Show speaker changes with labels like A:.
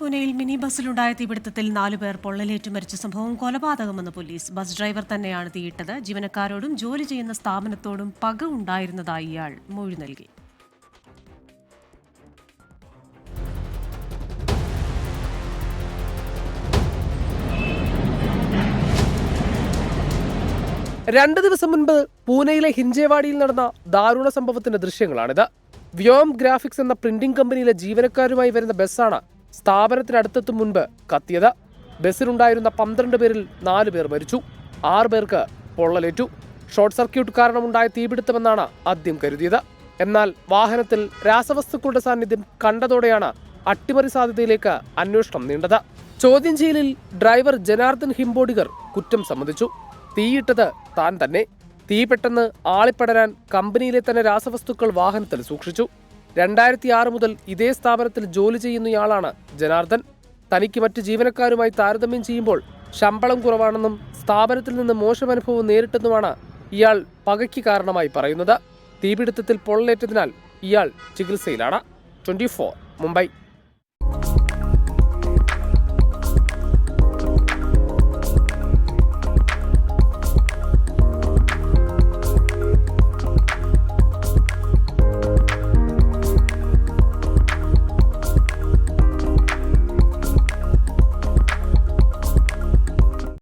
A: പൂനെയിൽ മിനി ബസ്സിലുണ്ടായ തീപിടുത്തത്തിൽ 4 പേർ പൊള്ളലേറ്റ് മരിച്ച സംഭവം കൊലപാതകമെന്ന് പോലീസ്. ബസ് ഡ്രൈവർ തന്നെയാണ് തീയിട്ടത്. ജീവനക്കാരോടും ജോലി ചെയ്യുന്ന സ്ഥാപനത്തോടും പക ഉണ്ടായിരുന്നതായി ഇയാൾ മൊഴി നൽകി.
B: രണ്ട് ദിവസം മുൻപ് പൂനെയിലെ ഹിഞ്ചേവാഡിയിൽ നടന്ന ദാരുണ സംഭവത്തിന്റെ ദൃശ്യങ്ങളാണിത്. വ്യോം ഗ്രാഫിക്സ് എന്ന പ്രിന്റിംഗ് കമ്പനിയിലെ ജീവനക്കാരുമായി വരുന്ന ബസ്സാണ് സ്ഥാപനത്തിനടുത്തെത്തും മുൻപ് കത്തിയത്. ബസ്സിലുണ്ടായിരുന്ന 12 പേരിൽ 4 പേർ മരിച്ചു, 6 പേർക്ക് പൊള്ളലേറ്റു. ഷോർട്ട് സർക്യൂട്ട് കാരണമുണ്ടായ തീപിടുത്തമെന്നാണ് ആദ്യം കരുതിയത്. എന്നാൽ വാഹനത്തിൽ രാസവസ്തുക്കളുടെ സാന്നിധ്യം കണ്ടതോടെയാണ് അട്ടിമറി സാധ്യതയിലേക്ക് അന്വേഷണം നീണ്ടത്. ചോദ്യം ചെയ്യലിൽ ഡ്രൈവർ ജനാർദ്ദൻ ഹിംബോഡിഗർ കുറ്റം സമ്മതിച്ചു. തീയിട്ടത് താൻ തന്നെ. തീ പെട്ടെന്ന് ആളിപ്പടരാൻ കമ്പനിയിലെ തന്നെ രാസവസ്തുക്കൾ വാഹനത്തിൽ സൂക്ഷിച്ചു. 2006 മുതൽ ഇതേ സ്ഥാപനത്തിൽ ജോലി ചെയ്യുന്നയാളാണ് ജനാർദ്ദൻ. തനിക്ക് മറ്റ് ജീവനക്കാരുമായി താരതമ്യം ചെയ്യുമ്പോൾ ശമ്പളം കുറവാണെന്നും സ്ഥാപനത്തിൽ നിന്ന് മോശം അനുഭവം നേരിട്ടെന്നുമാണ് ഇയാൾ പകയ്ക്ക് കാരണമായി പറയുന്നത്. തീപിടുത്തത്തിൽ പൊള്ളലേറ്റതിനാൽ ഇയാൾ ചികിത്സയിലാണ്. 24 മുംബൈ.